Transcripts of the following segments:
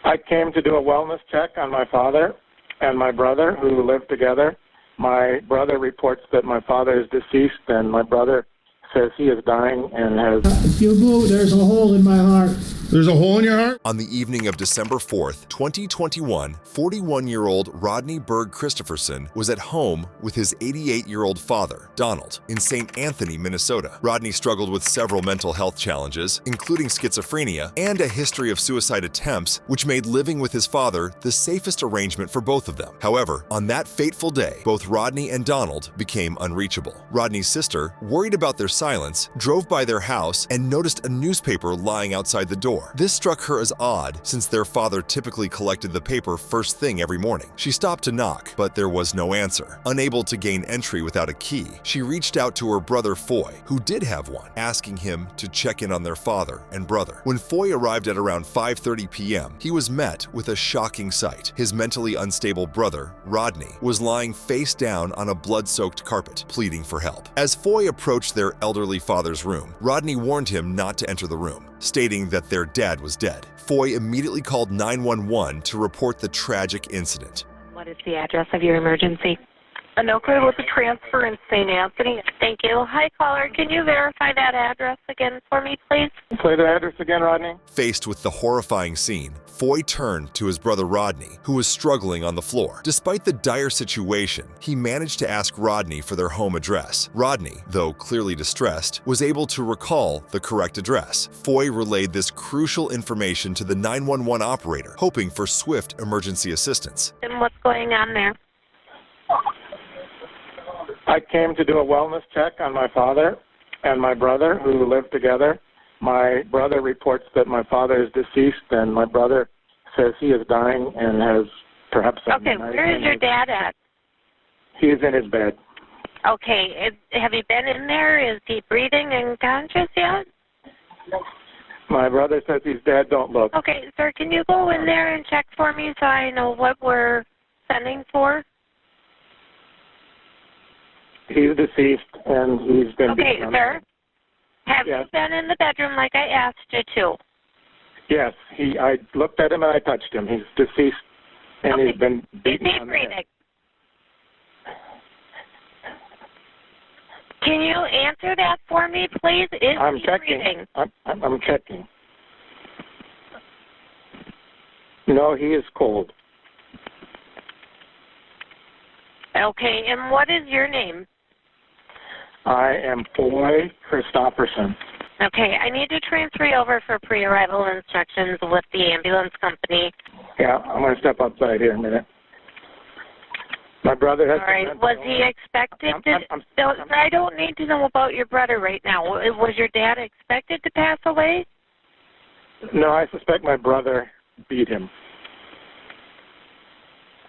I came to do a wellness check on my father and my brother who live together. My brother reports that my father is deceased, and my brother says he is dying and has... If you move, there's a hole in my heart. There's a hole in your heart? On the evening of December 4th, 2021, 41-year-old Rodney Christopherson was at home with his 88-year-old father, Donald, in St. Anthony, Minnesota. Rodney struggled with several mental health challenges, including schizophrenia and a history of suicide attempts, which made living with his father the safest arrangement for both of them. However, on that fateful day, both Rodney and Donald became unreachable. Rodney's sister, worried about their silence, drove by their house and noticed a newspaper lying outside the door. This struck her as odd, since their father typically collected the paper first thing every morning. She stopped to knock, but there was no answer. Unable to gain entry without a key, she reached out to her brother Foy, who did have one, asking him to check in on their father and brother. When Foy arrived at around 5:30 p.m., he was met with a shocking sight. His mentally unstable brother, Rodney, was lying face down on a blood-soaked carpet, pleading for help. As Foy approached their elderly father's room, Rodney warned him not to enter the room, stating that their dad was dead. Foy immediately called 911 to report the tragic incident. What is the address of your emergency? Anoka with a transfer in St. Anthony. Thank you. Hi, caller. Can you verify that address again for me, please? Play the address again, Rodney. Faced with the horrifying scene, Foy turned to his brother Rodney, who was struggling on the floor. Despite the dire situation, he managed to ask Rodney for their home address. Rodney, though clearly distressed, was able to recall the correct address. Foy relayed this crucial information to the 911 operator, hoping for swift emergency assistance. And what's going on there? I came to do a wellness check on my father and my brother who live together. My brother reports that my father is deceased, and my brother says he is dying and has perhaps... Okay, where is your dad at? He is in his bed. Okay, have you been in there? Is he breathing and conscious yet? My brother says he's dead. Don't look. Okay, sir, can you go in there and check for me so I know what we're sending for? He's deceased, and he's been... Okay, sir. Have you been in the bedroom like I asked you to? Yes. I looked at him and I touched him. He's deceased, and he's been beaten. Is he breathing? Can you answer that for me, please? Is he breathing? I'm checking. No, he is cold. Okay, and what is your name? I am Rodney Christopherson. Okay, I need to transfer you over for pre-arrival instructions with the ambulance company. Yeah, I'm going to step outside here a minute. My brother has... All right, was he expected to... I don't need to know about your brother right now. Was your dad expected to pass away? No, I suspect my brother beat him.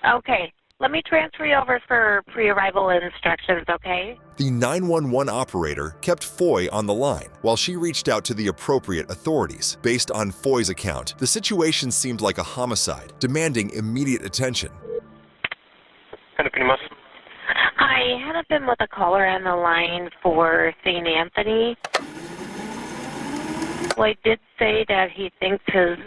Okay. Let me transfer you over for pre-arrival instructions, okay? The 911 operator kept Foy on the line while she reached out to the appropriate authorities. Based on Foy's account, the situation seemed like a homicide, demanding immediate attention. I had been with a caller on the line for St. Anthony. Well, I did say that he thinks his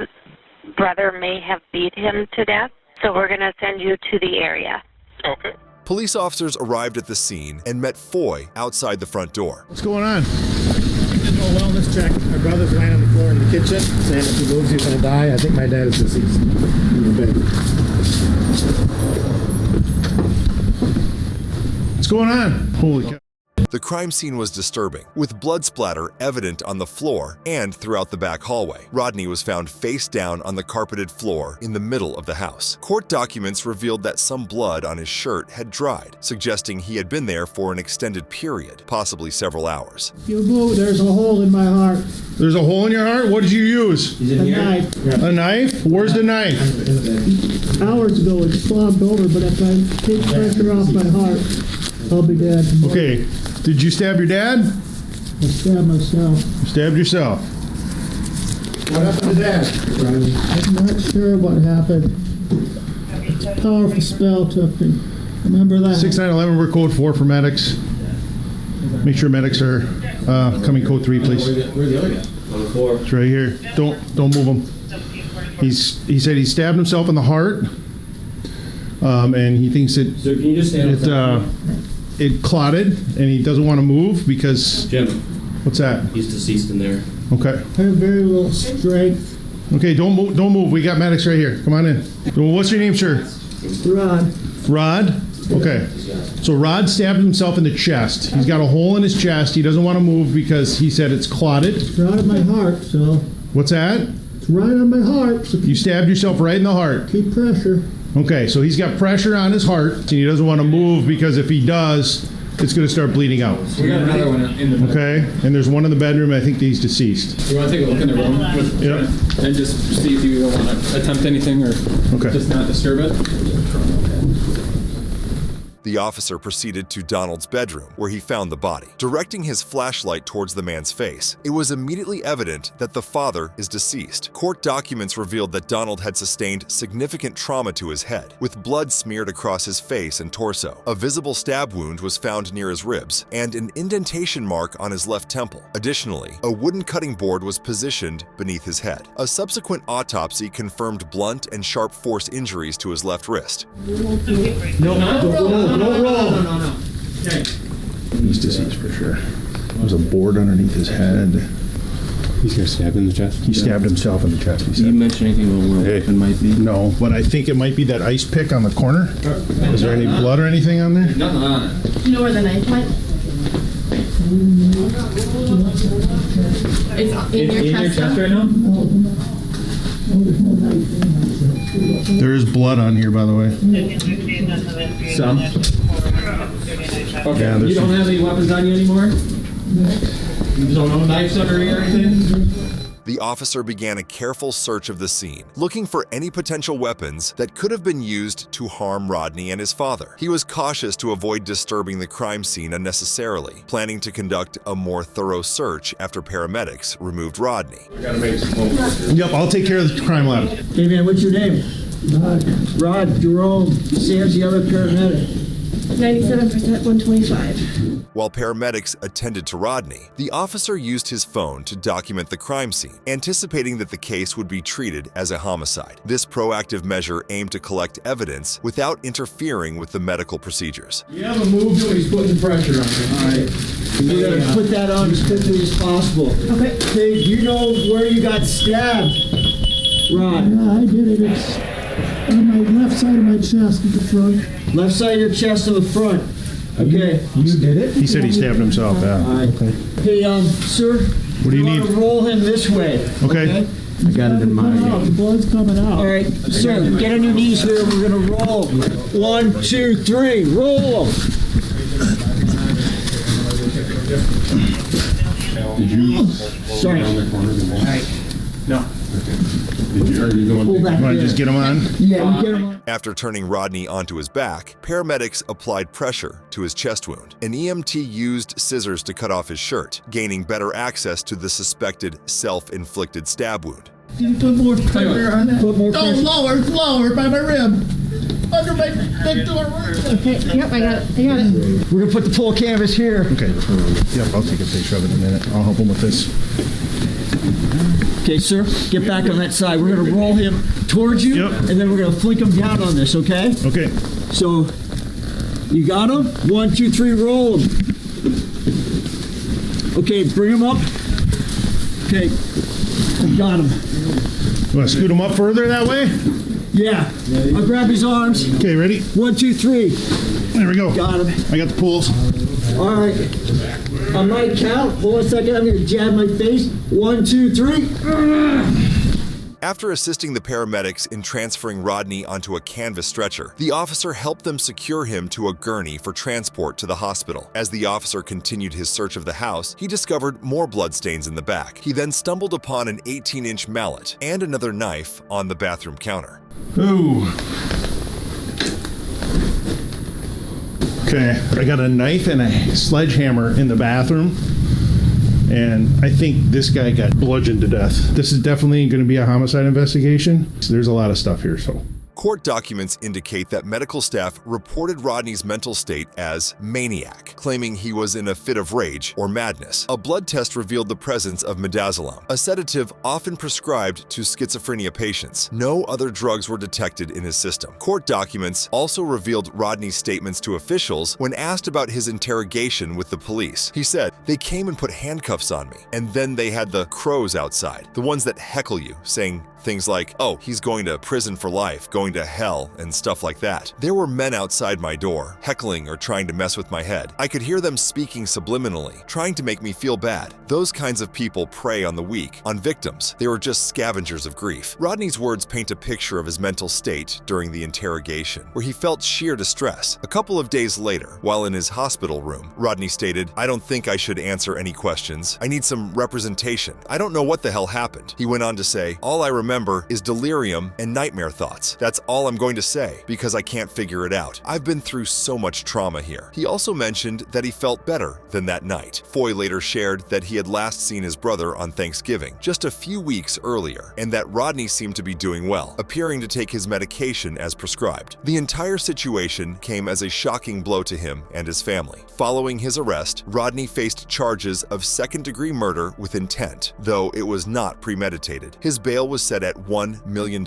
brother may have beat him to death. So we're going to send you to the area. Okay. Police officers arrived at the scene and met Foy outside the front door. What's going on? Just a wellness check. My brother's lying on the floor in the kitchen, saying if he moves, he's going to die. I think my dad is deceased in the bed. What's going on? Holy cow. The crime scene was disturbing, with blood splatter evident on the floor and throughout the back hallway. Rodney was found face down on the carpeted floor in the middle of the house. Court documents revealed that some blood on his shirt had dried, suggesting he had been there for an extended period, possibly several hours. If you move, there's a hole in my heart. There's a hole in your heart? What did you use? A knife. A knife? Where's the knife? Hours ago, it clogged over, but if I take pressure off my heart, I'll be dead. Okay. Did you stab your dad? I stabbed myself. You stabbed yourself. What happened to Dad? I'm not sure what happened. A powerful spell took me. Remember that? 6911, we're code 4 for medics. Make sure medics are coming code 3, please. Where's the other guy? On the floor. It's right here. Don't move them. He said he stabbed himself in the heart, and he thinks So can you just stand it clotted, and he doesn't want to move because... Jim. What's that? He's deceased in there. Okay. I have very little strength. Okay, don't move. We got medics right here. Come on in. Well, what's your name, sir? Rod. Rod? Okay. So Rod stabbed himself in the chest. He's got a hole in his chest. He doesn't want to move because he said it's clotted. It's right on my heart, so... What's that? It's right on my heart, so You stabbed yourself right in the heart. keep pressure. Okay, so he's got pressure on his heart, and he doesn't want to move because if he does, it's going to start bleeding out. We got another one in the bedroom. Okay, and there's one in the bedroom. I think he's deceased. You want to take a look in the room and just see if you want to attempt anything or just not disturb it? The officer proceeded to Donald's bedroom, where he found the body. Directing his flashlight towards the man's face, it was immediately evident that the father is deceased. Court documents revealed that Donald had sustained significant trauma to his head, with blood smeared across his face and torso. A visible stab wound was found near his ribs, and an indentation mark on his left temple. Additionally, a wooden cutting board was positioned beneath his head. A subsequent autopsy confirmed blunt and sharp force injuries to his left wrist. No. He's deceased for sure. There's a board underneath his head. He's got stabbed in the chest? He stabbed himself in the chest, he Did you said. mention anything about where a weapon might be? No, but I think it might be that ice pick on the corner. Is there any blood or anything on there? Nothing on it. Do you know where the knife went? It's in your chest right now? There is blood on here, by the way. Some. Okay, Yeah, you don't have any weapons on you anymore? You don't know knives under here or anything? The officer began a careful search of the scene, looking for any potential weapons that could have been used to harm Rodney and his father. He was cautious to avoid disturbing the crime scene unnecessarily, planning to conduct a more thorough search after paramedics removed Rodney. Yep, I'll take care of the crime lab. Hey man, what's your name? Rod Jerome. Sam's the other paramedic. 97%, 125. While paramedics attended to Rodney, the officer used his phone to document the crime scene, anticipating that the case would be treated as a homicide. This proactive measure aimed to collect evidence without interfering with the medical procedures. You haven't moved him, he's putting pressure on him. All right. You gotta put that on as quickly as possible. Okay. Hey, do you know where you got stabbed? Rod. Yeah, I did it. It's on my left side of my chest at the front. Left side of your chest in the front. Okay. You did it? He said he stabbed himself, yeah. All right. Okay. Hey, sir. What do you need? Want to roll him this way. Okay. I got it in mind. The blood's coming out. All right, sir, get on your knees here. We're going to roll. 1, 2, 3. Roll him. Did you? Sorry. All right. No. Did you? Are you going? Pull back You want to there. just get him on? Yeah, you get him on. After turning Rodney onto his back, paramedics applied pressure to his chest wound. An EMT used scissors to cut off his shirt, gaining better access to the suspected self-inflicted stab wound. Can you put more pressure on that? Put more No, pressure. lower by my rib. Under my neck door. Okay, yep, I got it. We're going to put the full canvas here. Okay. Yep, I'll take a picture of it in a minute. I'll help him with this. Okay, sir, get back on that side. We're going to roll him towards you, Yep. and then we're going to flick him down on this, okay? Okay. So, you got him? 1, 2, 3, roll him. Okay, bring him up. Okay, got him. You want to scoot him up further that way? Yeah, I'll grab his arms. Okay, ready? 1, 2, 3. There we go. Got him. I got the pools. All right. On my count, hold on a second, I'm going to jab my face. 1, 2, 3. After assisting the paramedics in transferring Rodney onto a canvas stretcher, the officer helped them secure him to a gurney for transport to the hospital. As the officer continued his search of the house, he discovered more bloodstains in the back. He then stumbled upon an 18-inch mallet and another knife on the bathroom counter. Ooh. Okay, I got a knife and a sledgehammer in the bathroom, and I think this guy got bludgeoned to death. This is definitely going to be a homicide investigation. There's a lot of stuff here, so. Court documents indicate that medical staff reported Rodney's mental state as maniac, claiming he was in a fit of rage or madness. A blood test revealed the presence of midazolam, a sedative often prescribed to schizophrenia patients. No other drugs were detected in his system. Court documents also revealed Rodney's statements to officials when asked about his interrogation with the police. He said, "They came and put handcuffs on me, and then they had the crows outside, the ones that heckle you, saying things like, 'Oh, he's going to prison for life, going to hell,' and stuff like that. There were men outside my door, heckling or trying to mess with my head. I could hear them speaking subliminally, trying to make me feel bad. Those kinds of people prey on the weak, on victims. They were just scavengers of grief." Rodney's words paint a picture of his mental state during the interrogation, where he felt sheer distress. A couple of days later, while in his hospital room, Rodney stated, "I don't think I should answer any questions. I need some representation. I don't know what the hell happened." He went on to say, "All I remember is delirium and nightmare thoughts. That's all I'm going to say, because I can't figure it out. I've been through so much trauma here." He also mentioned that he felt better than that night. Foy later shared that he had last seen his brother on Thanksgiving, just a few weeks earlier, and that Rodney seemed to be doing well, appearing to take his medication as prescribed. The entire situation came as a shocking blow to him and his family. Following his arrest, Rodney faced charges of second-degree murder with intent, though it was not premeditated. His bail was set at $1 million.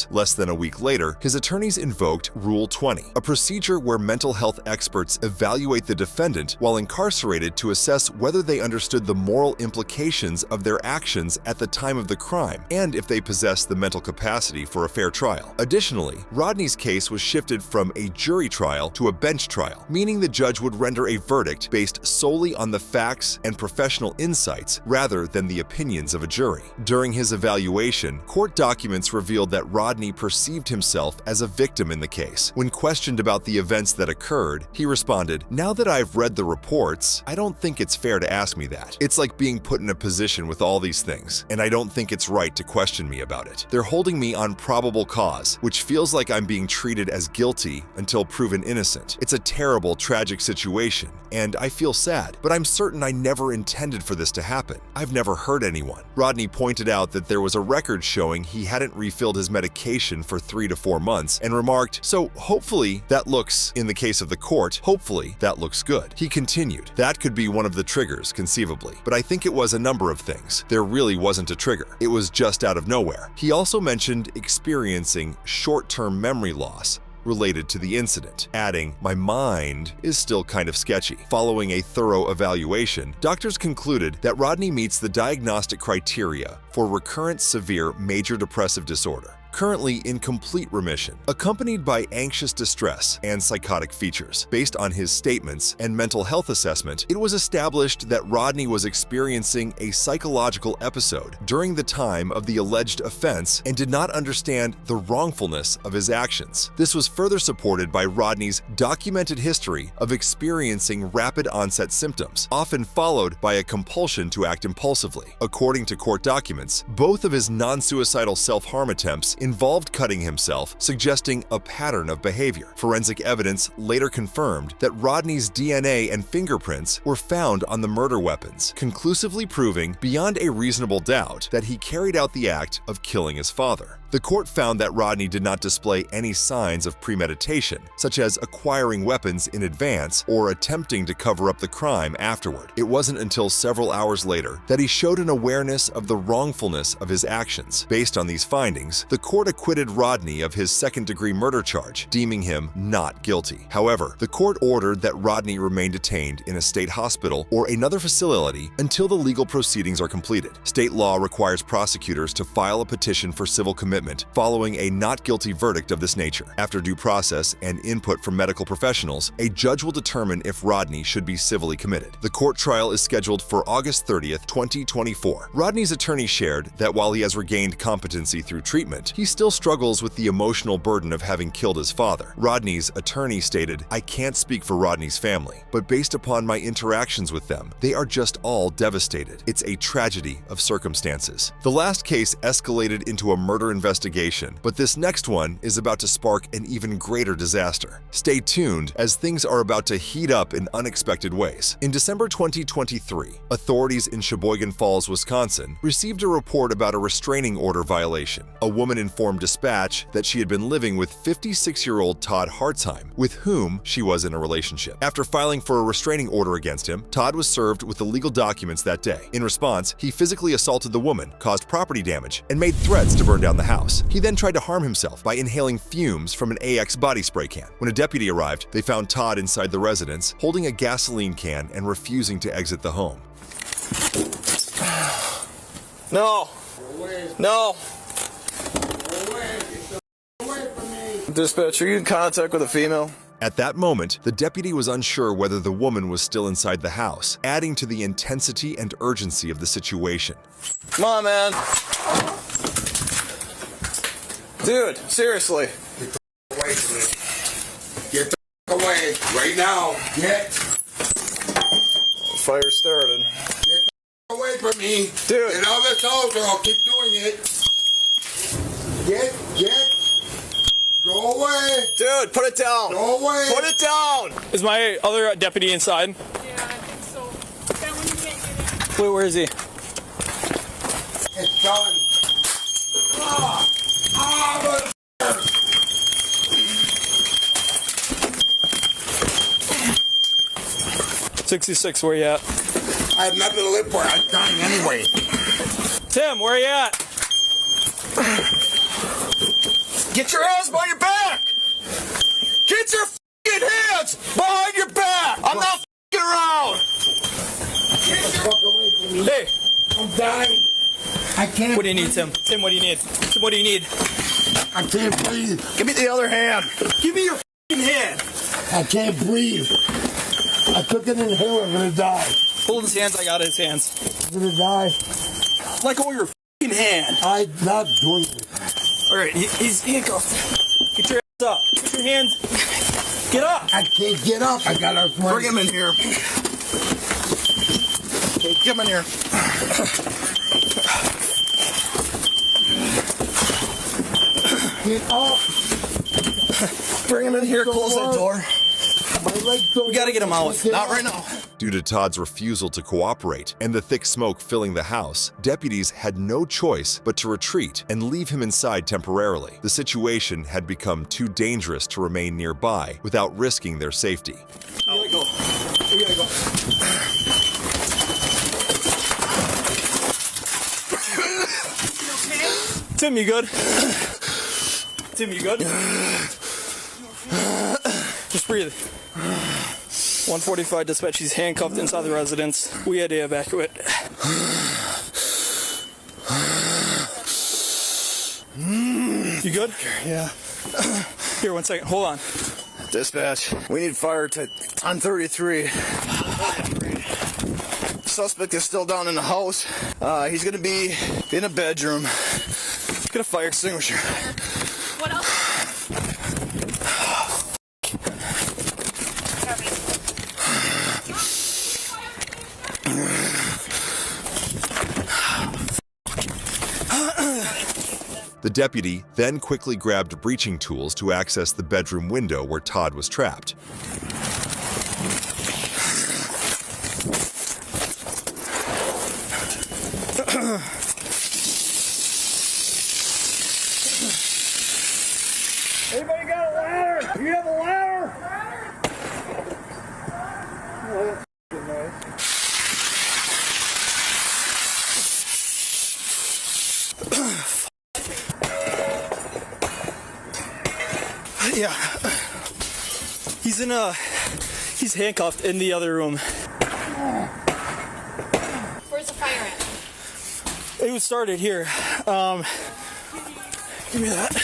Less than a week later, his attorneys invoked Rule 20, a procedure where mental health experts evaluate the defendant while incarcerated to assess whether they understood the moral implications of their actions at the time of the crime and if they possess the mental capacity for a fair trial. Additionally, Rodney's case was shifted from a jury trial to a bench trial, meaning the judge would render a verdict based solely on the facts and professional insights rather than the opinions of a jury. During his evaluation, court documents revealed that Rodney perceived himself as a victim in the case. When questioned about the events that occurred, he responded, "Now that I've read the reports, I don't think it's fair to ask me that. It's like being put in a position with all these things, and I don't think it's right to question me about it. They're holding me on probable cause, which feels like I'm being treated as guilty until proven innocent. It's a terrible, tragic situation, and I feel sad, but I'm certain I never intended for this to happen. I've never hurt anyone." Rodney pointed out that there was a record showing he hadn't refilled his medication for 3 to 4 months and remarked, "So hopefully that looks, in the case of the court, hopefully that looks good." He continued, "That could be one of the triggers, conceivably, but I think it was a number of things. There really wasn't a trigger. It was just out of nowhere." He also mentioned experiencing short-term memory loss related to the incident, adding, "My mind is still kind of sketchy." Following a thorough evaluation, doctors concluded that Rodney meets the diagnostic criteria for recurrent severe major depressive disorder, currently in complete remission, accompanied by anxious distress and psychotic features. Based on his statements and mental health assessment, it was established that Rodney was experiencing a psychological episode during the time of the alleged offense and did not understand the wrongfulness of his actions. This was further supported by Rodney's documented history of experiencing rapid onset symptoms, often followed by a compulsion to act impulsively. According to court documents, both of his non-suicidal self-harm attempts involved cutting himself, suggesting a pattern of behavior. Forensic evidence later confirmed that Rodney's DNA and fingerprints were found on the murder weapons, conclusively proving beyond a reasonable doubt that he carried out the act of killing his father. The court found that Rodney did not display any signs of premeditation, such as acquiring weapons in advance or attempting to cover up the crime afterward. It wasn't until several hours later that he showed an awareness of the wrongfulness of his actions. Based on these findings, the court acquitted Rodney of his second-degree murder charge, deeming him not guilty. However, the court ordered that Rodney remain detained in a state hospital or another facility until the legal proceedings are completed. State law requires prosecutors to file a petition for civil commitment following a not guilty verdict of this nature. After due process and input from medical professionals, a judge will determine if Rodney should be civilly committed. The court trial is scheduled for August 30th, 2024. Rodney's attorney shared that while he has regained competency through treatment, he still struggles with the emotional burden of having killed his father. Rodney's attorney stated, "I can't speak for Rodney's family, but based upon my interactions with them, they are just all devastated. It's a tragedy of circumstances." The last case escalated into a murder investigation investigation, but this next one is about to spark an even greater disaster. Stay tuned as things are about to heat up in unexpected ways. In December 2023, authorities in Sheboygan Falls, Wisconsin, received a report about a restraining order violation. A woman informed dispatch that she had been living with 56-year-old Todd Hartzheim, with whom she was in a relationship. After filing for a restraining order against him, Todd was served with the legal documents that day. In response, he physically assaulted the woman, caused property damage, and made threats to burn down the house. He then tried to harm himself by inhaling fumes from an AX body spray can. When a deputy arrived, they found Todd inside the residence, holding a gasoline can and refusing to exit the home. No. No. Dispatch, are you in contact with a female? At that moment, the deputy was unsure whether the woman was still inside the house, adding to the intensity and urgency of the situation. Come on, man. Dude, seriously. Get the away from me. Get the away right now. Get. Fire started. Get the away from me. Dude. Get out of this house or I'll keep doing it. Get. Go away. Dude, put it down. Go away. Put it down. Is my other deputy inside? Yeah, I think so. That one you can't get in. Wait, where is he? It's done. But 66, where you at? I have nothing to live for. I'm dying anyway. Tim, where you at? Get your hands behind your back. Get your f***ing hands behind your back. I'm not f***ing around. Get the fuck away from me. Hey. I'm dying. I can't. What do you need, Tim? Tim, what do you need? Tim, what do you need? I can't breathe. Give me the other hand. Give me your f***ing hand. I can't breathe. I took an inhaler. I'm gonna die. Hold his hands. I got his hands. I'm gonna die. Let go of your f***ing hand. I'm not doing it. All right, he's handcuffed. Get your ass up. Get your hands. Get up. I can't get up. I gotta Bring him in here. Okay, get him in here. Get up. Bring him in here. Close that door. We gotta get him out. Not right now. Due to Todd's refusal to cooperate and the thick smoke filling the house, deputies had no choice but to retreat and leave him inside temporarily. The situation had become too dangerous to remain nearby without risking their safety. We gotta go. We gotta go. Tim, you good? Tim, you good? Just breathe. 145 dispatch, he's handcuffed inside the residence. We had to evacuate. You good? Yeah. Here, 1 second. Hold on. Dispatch, we need fire on 33. Suspect is still down in the house. He's gonna be in a bedroom. Get a fire extinguisher. What else? The deputy then quickly grabbed breaching tools to access the bedroom window where Todd was trapped. Anybody got a ladder? You have a ladder? Oh, that's nice. Yeah. He's handcuffed in the other room. Where's the fire at? It was started here. Give me that.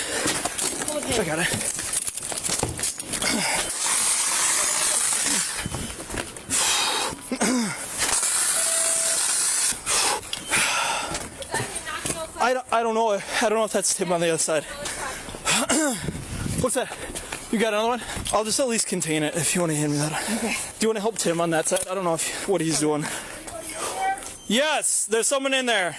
I got it. I don't know. I don't know if that's him on the other side. What's that? You got another one? I'll just at least contain it if you want to hand me that. Okay. Do you want to help Tim on that side? I don't know what he's doing. Yes, there's someone in there.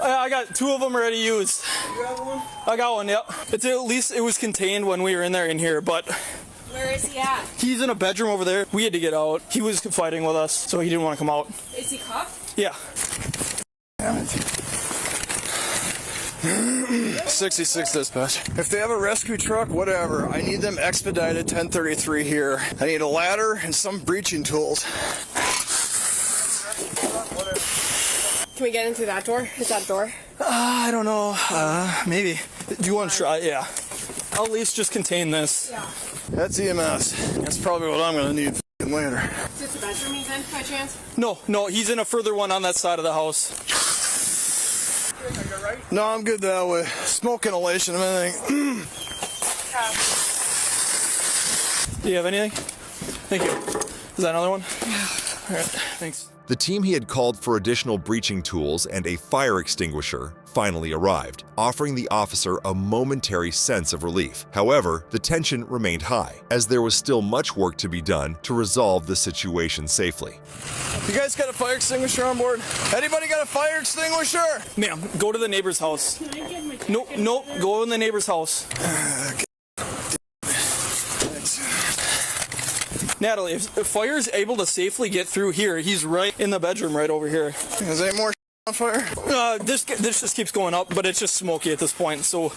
I got 2 of them already used. You got one? I got one, yep. It's at least it was contained when we were in here, but... Where is he at? He's in a bedroom over there. We had to get out. He was fighting with us, so he didn't want to come out. Is he cuffed? Yeah. Damn it. 66 dispatch. If they have a rescue truck, whatever, I need them expedited 1033 here. I need a ladder and some breaching tools. Can we get into that door? Is that a door? I don't know. Maybe. Do you want to try? Yeah. I'll at least just contain this. Yeah. That's EMS. That's probably what I'm going to need later. Is this a bedroom he's in, by chance? No, he's in a further one on that side of the house. No, I'm good that way. Smoke inhalation and everything. Do you have anything? Thank you. Is that another one? Yeah. All right, thanks. The team he had called for additional breaching tools and a fire extinguisher finally arrived, offering the officer a momentary sense of relief. However, the tension remained high, as there was still much work to be done to resolve the situation safely. You guys got a fire extinguisher on board? Anybody got a fire extinguisher? Ma'am, go to the neighbor's house. No, go in the neighbor's house. Natalie, if fire is able to safely get through here, he's right in the bedroom right over here. Is there more on fire? This just keeps going up, but it's just smoky at this point, so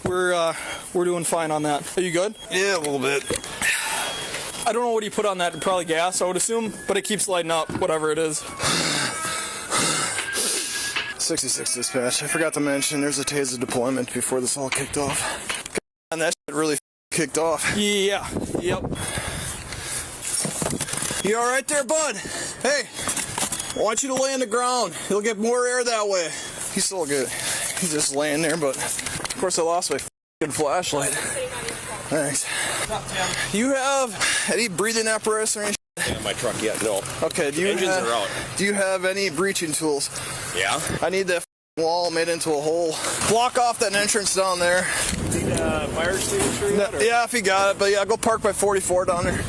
we're doing fine on that. Are you good? Yeah, a little bit. I don't know what he put on that, probably gas, I would assume, but it keeps lighting up, whatever it is. 66 dispatch. I forgot to mention there's a taser deployment before this all kicked off. And that shit really kicked off. Yeah, yep. You all right there, bud? Hey, I want you to lay on the ground. You'll get more air that way. He's still good. He's just laying there, but of course I lost my f***ing flashlight. Thanks. You have any breathing apparatus or anything? Yeah, my truck yet, no. Okay, do you have any breaching tools? Yeah. I need that wall made into a hole. Block off that entrance down there. Need a fire extinguisher yet? Or? Yeah, if you got it, but yeah, go park by 44 down there.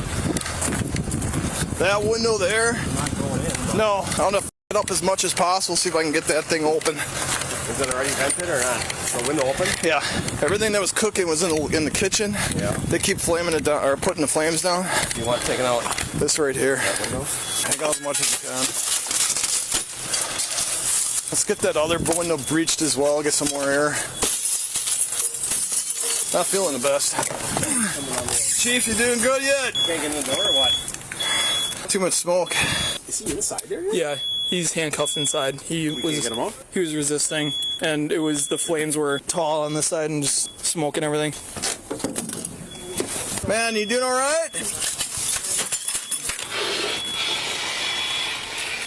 That window there. I'm not going in. No, I'm gonna f it up as much as possible, see if I can get that thing open. Is it already vented or not? The window open? Yeah. Everything that was cooking was in the kitchen. Yeah. They keep flaming it down, or putting the flames down. You want taken out? This right here. That window? Take out as much as you can. Let's get that other window breached as well, get some more air. Not feeling the best. Chief, you doing good yet? Can't get in the door or what? Too much smoke. Is he inside there yet? Yeah, he's handcuffed inside. He was get him out? He was resisting, and it was the flames were tall on the side and just smoke and everything. Man, you doing all right?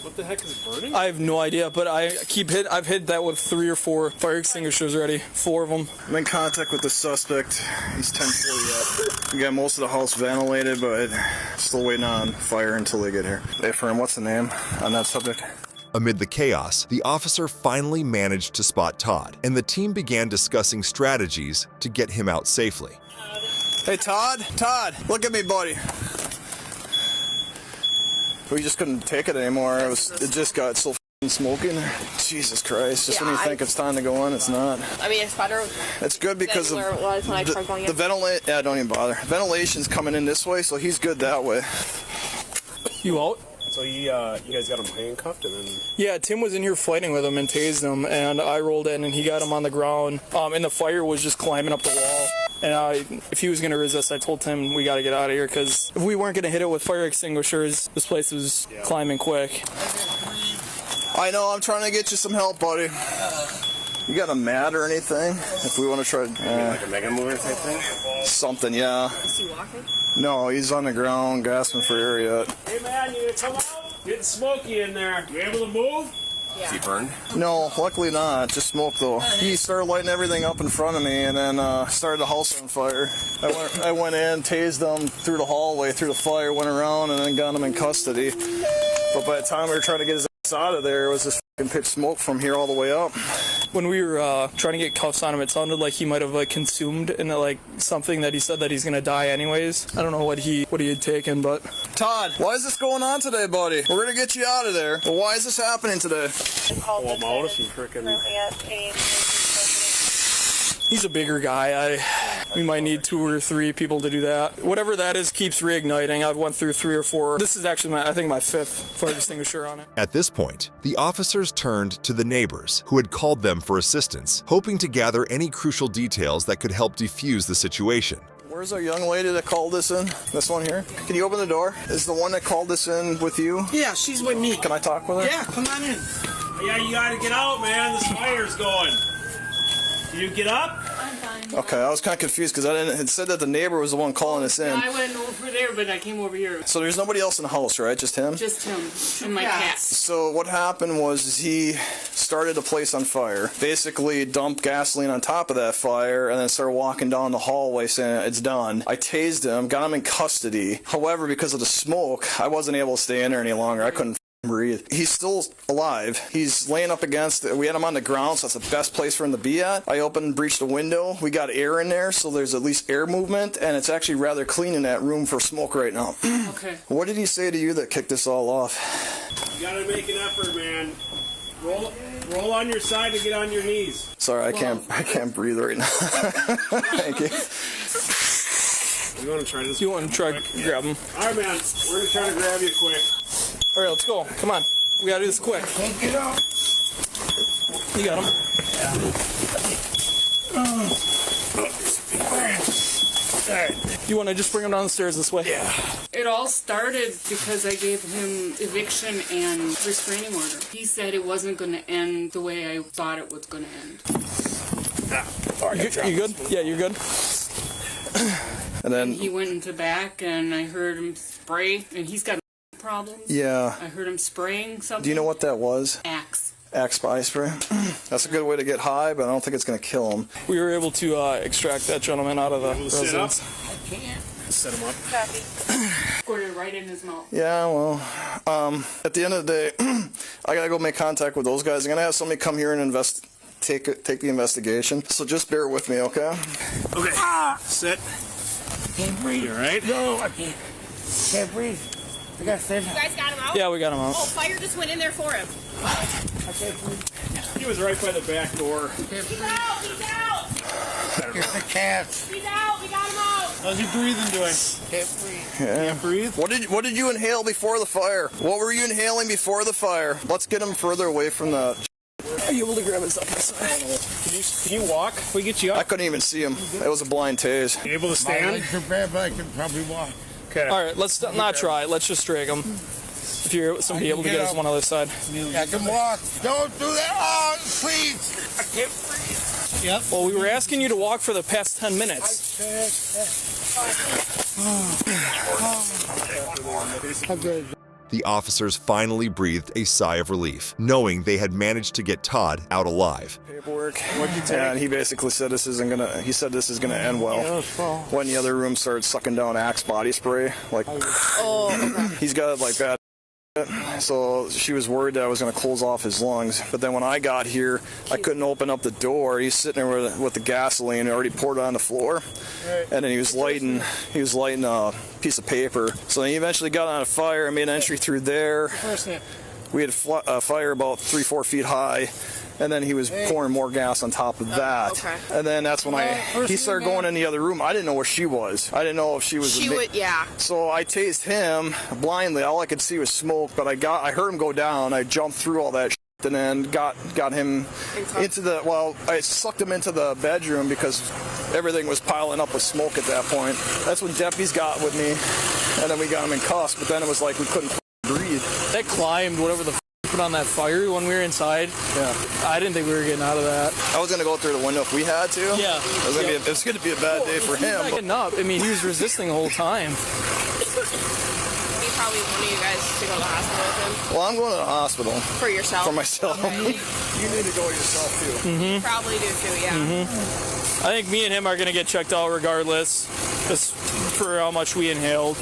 What the heck is burning? I have no idea, but I've hit that with 3 or 4 fire extinguishers already, 4 of them. I'm in contact with the suspect. He's 1040 up. We got most of the house ventilated, but still waiting on fire until they get here. Hey, for him, what's the name on that subject? Amid the chaos, the officer finally managed to spot Todd, and the team began discussing strategies to get him out safely. Hey, Todd, look at me, buddy. We just couldn't take it anymore. It just got so smoky in there. Jesus Christ! Just when you think it's time to go on, it's not. I mean, it's better. It's good because of the ventilation. Yeah, don't even bother. Ventilation's coming in this way, so he's good that way. You out? So you guys got him handcuffed and then? Yeah, Tim was in here fighting with him and tased him, and I rolled in and he got him on the ground. And the fire was just climbing up the wall. And if he was going to resist, I told Tim we got to get out of here because if we weren't going to hit it with fire extinguishers, this place was climbing quick. I know. I'm trying to get you some help, buddy. You got a mat or anything? If we want to try, like a mega mover type thing. Something, yeah. Is he walking? No, he's on the ground, gasping for air yet. Hey man, you gonna come out? Getting smoky in there. You able to move? Yeah. Is he burned? No, luckily not. Just smoke though. He started lighting everything up in front of me, and then started the house on fire. I went in, tased him through the hallway, through the fire, went around, and then got him in custody. But by the time we were trying to get his ass out of there, it was just pitch smoke from here all the way up. When we were trying to get cuffs on him, it sounded like he might have consumed in something that he said that he's gonna die anyways. I don't know what he had taken, but Todd, why is this going on today, buddy? We're gonna get you out of there. But why is this happening today? Well, I'm out of some freaking. he's a bigger guy. We might need 2 or 3 people to do that. Whatever that is keeps reigniting. I've went through 3 or 4. This is actually I think my 5th fire extinguisher on it. At this point, the officers turned to the neighbors who had called them for assistance, hoping to gather any crucial details that could help defuse the situation. Where's our young lady that called this in? This one here? Can you open the door? Is the one that called this in with you? Yeah, she's with me. Can I talk with her? Yeah, come on in. Yeah, you gotta get out, man. This fire's going. Can you get up? I'm fine. Okay, I was kind of confused because it said that the neighbor was the one calling us in. I went over there, but I came over here. So there's nobody else in the house, right? Just him? Just him and my cat. So what happened was he started the place on fire, basically dumped gasoline on top of that fire, and then started walking down the hallway saying it's done. I tased him, got him in custody. However, because of the smoke, I wasn't able to stay in there any longer. I couldn't breathe. He's still alive. He's laying up against it. We had him on the ground, so that's the best place for him to be at. I opened and breached the window. We got air in there, so there's at least air movement, and it's actually rather clean in that room for smoke right now. Okay. What did he say to you that kicked this all off? You gotta make an effort, man. Roll on your side and get on your knees. Sorry, I can't breathe right now. Thank you. You want to try this? You want to try grab him? All right, man. We're gonna try to grab you quick. All right, let's go. Come on. We gotta do this quick. Get up. You got him. All right. You want to just bring him down the stairs this way? Yeah. It all started because I gave him eviction and restraining order. He said it wasn't going to end the way I thought it was going to end. You good? Yeah, you're good. And then He went into back, and I heard him spray, and he's got problems. yeah. I heard him spraying something. Do you know what that was? Axe. Axe body spray. That's a good way to get high, but I don't think it's going to kill him. We were able to extract that gentleman out of the residence. I can't. Set him up. Squirted it right in his mouth. Yeah, well, at the end of the day, I got to go make contact with those guys. I'm going to have somebody come here and take the investigation. So just bear with me, okay? Okay. Sit. Can't breathe. You all right? No, I can't. Can't breathe. I got to stay. You guys got him out? Yeah, we got him out. Oh, fire just went in there for him. I can't breathe. He was right by the back door. He's out! He's out! Get the cats. He's out! We got him out! How's your breathing doing? Can't breathe. Yeah. Can't breathe? What did you inhale before the fire? What were you inhaling before the fire? Let's get him further away from the... Are you able to grab his up inside? Can you walk? Can we get you I up? couldn't even see him. It was a blind tase. You able to My stand? legs are bad, but I can probably walk. Okay. All right, let's not try it. Let's just drag him. If you're somebody able to get us one other side. I can walk. Don't do that. Oh, please. I can't breathe. Yep. Well, we were asking you to walk for the past 10 minutes. The officers finally breathed a sigh of relief, knowing they had managed to get Todd out alive. Paperwork. And he basically said this is gonna end well. When the other room started sucking down Axe body spray, like he's got like that. So she was worried that I was going to close off his lungs. But then when I got here, I couldn't open up the door. He's sitting there with the gasoline already poured on the floor, and then he was lighting a piece of paper. So he eventually got on a fire and made an entry through there. We had a fire about 3-4 feet high. And then he was pouring more gas on top of that. Okay. And then that's when he started going in the other room. I didn't know where she was. I didn't know if she was... yeah. So I tased him blindly. All I could see was smoke, but I heard him go down. I jumped through all that shit and then got him into the... Well, I sucked him into the bedroom because everything was piling up with smoke at that point. That's when deputies got with me, and then we got him in cuffs, but then it was like we couldn't breathe. That climbed whatever the put on that fire when we were inside. Yeah. I didn't think we were getting out of that. I was going to go through the window if we had to. Yeah. It was going to be a bad day for him. Backing up. I mean, he was resisting the whole time. We probably want you guys to go to the hospital with him. Well, I'm going to the hospital. For yourself? For myself. Okay. You need to go yourself, too. Mm-hmm. Probably do, too, yeah. Mm-hmm. I think me and him are going to get checked out regardless, just for how much we inhaled.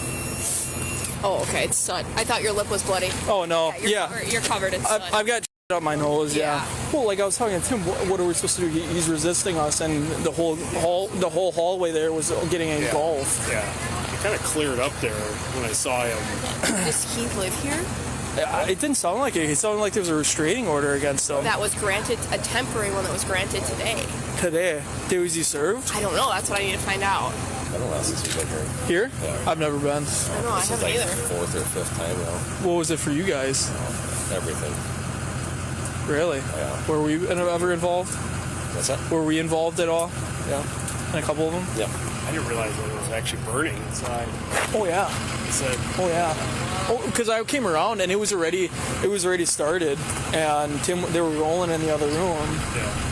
Oh, okay, it's soot. I thought your lip was bloody. Oh, no. You're covered in soot. I've got up my nose, yeah. Well, like I was talking to Tim, what are we supposed to do? He's resisting us, and the whole hallway there was getting engulfed. Yeah. It kind of cleared up there when I saw him. Does he live here? It didn't sound like it. It sounded like there was a restraining order against him. That was granted, a temporary one that was granted today. Today? Was he served? I don't know. That's what I need to find out. I don't know since we've been here. Here? Yeah. I've never been. I don't know. I haven't either. Fourth or fifth time now. What was it for you guys? Everything. Really? Yeah. Were we ever involved? What's that? Were we involved at all? Yeah. In a couple of them? Yeah. I didn't realize that it was actually burning inside. Oh yeah. Oh yeah. Oh, because I came around and it was already started, and they were rolling in the other room. Yeah.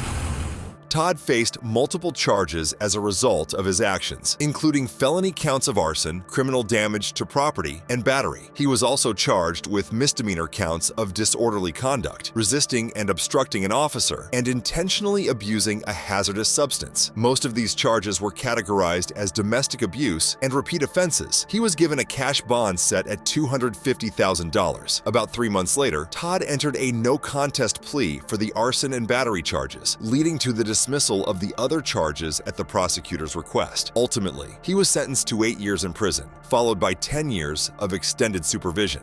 Todd faced multiple charges as a result of his actions, including felony counts of arson, criminal damage to property, and battery. He was also charged with misdemeanor counts of disorderly conduct, resisting and obstructing an officer, and intentionally abusing a hazardous substance. Most of these charges were categorized as domestic abuse and repeat offenses. He was given a cash bond set at $250,000. About 3 months later, Todd entered a no-contest plea for the arson and battery charges, leading to the dismissal of the other charges at the prosecutor's request. Ultimately, he was sentenced to 8 years in prison, followed by 10 years of extended supervision.